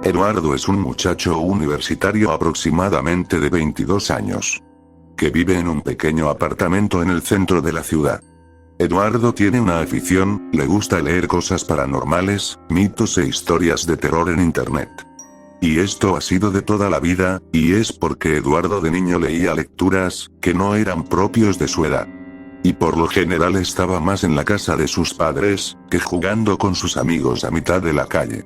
Eduardo es un muchacho universitario aproximadamente de 22 años, que vive en un pequeño apartamento en el centro de la ciudad. Eduardo tiene una afición, le gusta leer cosas paranormales, mitos e historias de terror en internet. Y esto ha sido de toda la vida, y es porque Eduardo de niño leía lecturas, que no eran propios de su edad. Y por lo general estaba más en la casa de sus padres, que jugando con sus amigos a mitad de la calle.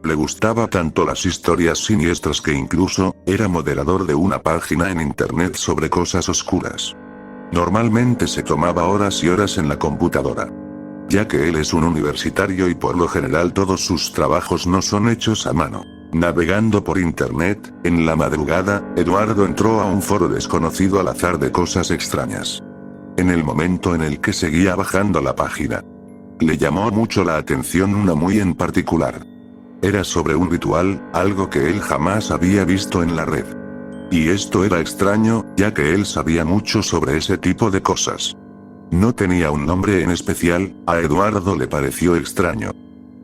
Le gustaba tanto las historias siniestras que incluso, era moderador de una página en internet sobre cosas oscuras. Normalmente se tomaba horas y horas en la computadora, ya que él es un universitario y por lo general todos sus trabajos no son hechos a mano. Navegando por internet, en la madrugada, Eduardo entró a un foro desconocido al azar de cosas extrañas. En el momento en el que seguía bajando la página, le llamó mucho la atención una muy en particular. Era sobre un ritual, algo que él jamás había visto en la red. Y esto era extraño, ya que él sabía mucho sobre ese tipo de cosas. No tenía un nombre en especial, a Eduardo le pareció extraño.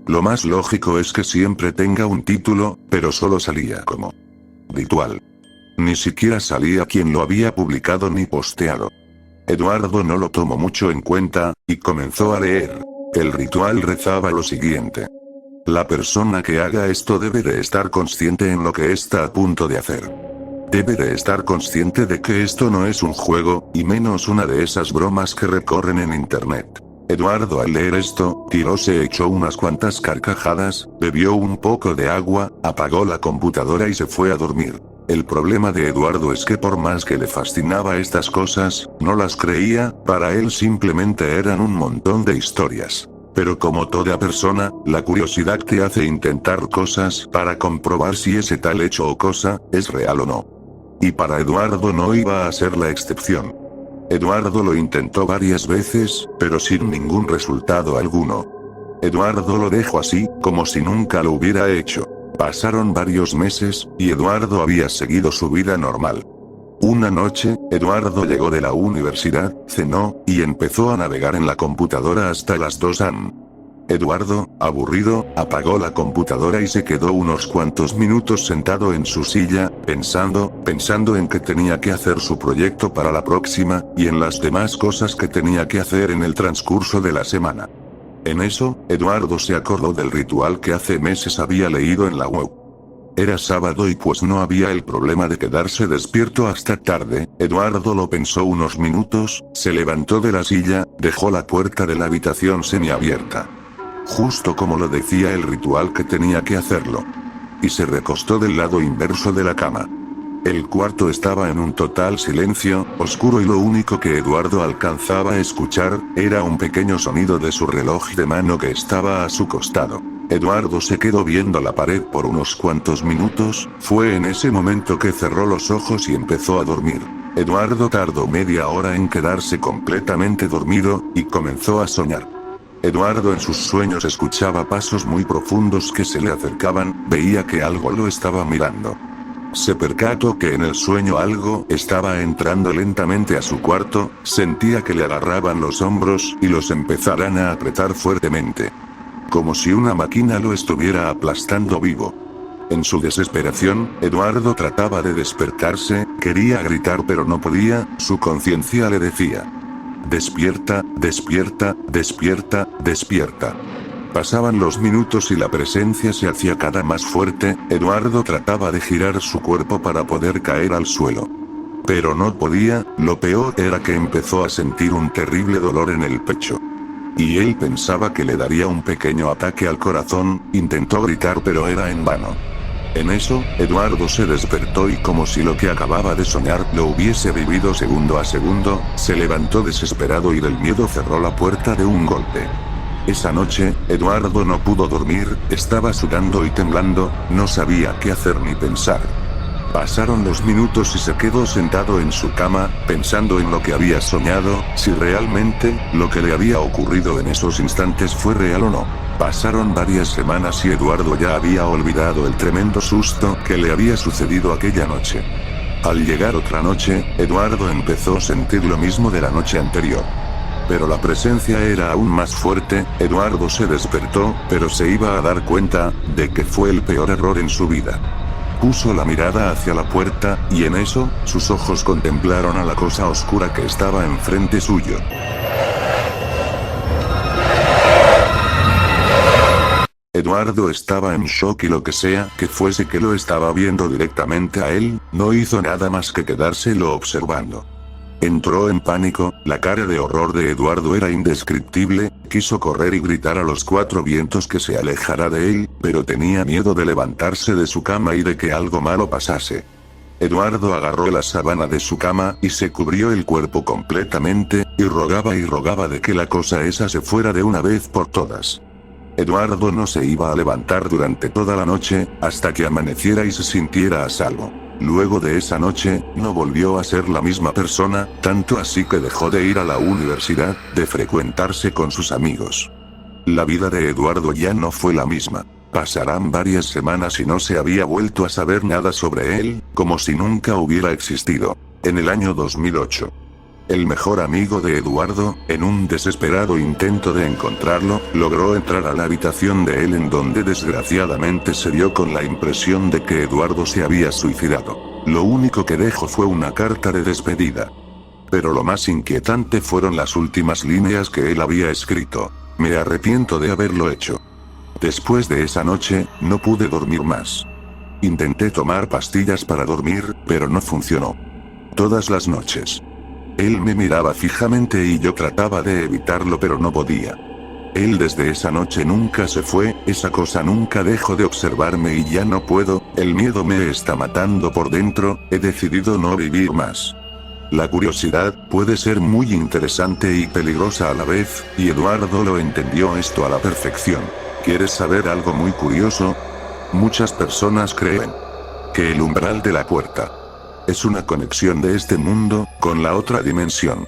Lo más lógico es que siempre tenga un título, pero solo salía como ritual. Ni siquiera salía quién lo había publicado ni posteado. Eduardo no lo tomó mucho en cuenta, y comenzó a leer. El ritual rezaba lo siguiente: la persona que haga esto debe de estar consciente en lo que está a punto de hacer. Debe de estar consciente de que esto no es un juego, y menos una de esas bromas que recorren en internet. Eduardo al leer esto, se echó unas cuantas carcajadas, bebió un poco de agua, apagó la computadora y se fue a dormir. El problema de Eduardo es que por más que le fascinaba estas cosas, no las creía, para él simplemente eran un montón de historias. Pero como toda persona, la curiosidad te hace intentar cosas para comprobar si ese tal hecho o cosa, es real o no. Y para Eduardo no iba a ser la excepción. Eduardo lo intentó varias veces, pero sin ningún resultado alguno. Eduardo lo dejó así, como si nunca lo hubiera hecho. Pasaron varios meses, y Eduardo había seguido su vida normal. Una noche, Eduardo llegó de la universidad, cenó, y empezó a navegar en la computadora hasta las 2 am. Eduardo, aburrido, apagó la computadora y se quedó unos cuantos minutos sentado en su silla, pensando en que tenía que hacer su proyecto para la próxima, y en las demás cosas que tenía que hacer en el transcurso de la semana. En eso, Eduardo se acordó del ritual que hace meses había leído en la web. Era sábado y pues no había el problema de quedarse despierto hasta tarde. Eduardo lo pensó unos minutos, se levantó de la silla, dejó la puerta de la habitación semiabierta, justo como lo decía el ritual que tenía que hacerlo, y se recostó del lado inverso de la cama. El cuarto estaba en un total silencio, oscuro, y lo único que Eduardo alcanzaba a escuchar, era un pequeño sonido de su reloj de mano que estaba a su costado. Eduardo se quedó viendo la pared por unos cuantos minutos, fue en ese momento que cerró los ojos y empezó a dormir. Eduardo tardó media hora en quedarse completamente dormido, y comenzó a soñar. Eduardo en sus sueños escuchaba pasos muy profundos que se le acercaban, veía que algo lo estaba mirando. Se percató que en el sueño algo estaba entrando lentamente a su cuarto, sentía que le agarraban los hombros y los empezaran a apretar fuertemente, como si una máquina lo estuviera aplastando vivo. En su desesperación, Eduardo trataba de despertarse, quería gritar pero no podía, su conciencia le decía: despierta, despierta, despierta, despierta. Pasaban los minutos y la presencia se hacía cada más fuerte. Eduardo trataba de girar su cuerpo para poder caer al suelo, pero no podía. Lo peor era que empezó a sentir un terrible dolor en el pecho, y él pensaba que le daría un pequeño ataque al corazón. Intentó gritar pero era en vano. En eso, Eduardo se despertó y como si lo que acababa de soñar lo hubiese vivido segundo a segundo, se levantó desesperado y del miedo cerró la puerta de un golpe. Esa noche, Eduardo no pudo dormir, estaba sudando y temblando, no sabía qué hacer ni pensar. Pasaron los minutos y se quedó sentado en su cama, pensando en lo que había soñado, si realmente, lo que le había ocurrido en esos instantes fue real o no. Pasaron varias semanas y Eduardo ya había olvidado el tremendo susto que le había sucedido aquella noche. Al llegar otra noche, Eduardo empezó a sentir lo mismo de la noche anterior. Pero la presencia era aún más fuerte. Eduardo se despertó, pero se iba a dar cuenta de que fue el peor error en su vida. Puso la mirada hacia la puerta, y en eso, sus ojos contemplaron a la cosa oscura que estaba enfrente suyo. Eduardo estaba en shock y lo que sea que fuese que lo estaba viendo directamente a él, no hizo nada más que quedárselo observando. Entró en pánico, la cara de horror de Eduardo era indescriptible, quiso correr y gritar a los cuatro vientos que se alejara de él, pero tenía miedo de levantarse de su cama y de que algo malo pasase. Eduardo agarró la sábana de su cama y se cubrió el cuerpo completamente, y rogaba de que la cosa esa se fuera de una vez por todas. Eduardo no se iba a levantar durante toda la noche, hasta que amaneciera y se sintiera a salvo. Luego de esa noche, no volvió a ser la misma persona, tanto así que dejó de ir a la universidad, de frecuentarse con sus amigos. La vida de Eduardo ya no fue la misma. Pasarán varias semanas y no se había vuelto a saber nada sobre él, como si nunca hubiera existido. En el año 2008. El mejor amigo de Eduardo, en un desesperado intento de encontrarlo, logró entrar a la habitación de él en donde desgraciadamente se dio con la impresión de que Eduardo se había suicidado. Lo único que dejó fue una carta de despedida. Pero lo más inquietante fueron las últimas líneas que él había escrito. Me arrepiento de haberlo hecho. Después de esa noche, no pude dormir más. Intenté tomar pastillas para dormir, pero no funcionó. Todas las noches. Él me miraba fijamente y yo trataba de evitarlo pero no podía. Él desde esa noche nunca se fue, esa cosa nunca dejó de observarme y ya no puedo, el miedo me está matando por dentro, he decidido no vivir más. La curiosidad puede ser muy interesante y peligrosa a la vez, y Eduardo lo entendió esto a la perfección. ¿Quieres saber algo muy curioso? Muchas personas creen que el umbral de la puerta es una conexión de este mundo con la otra dimensión.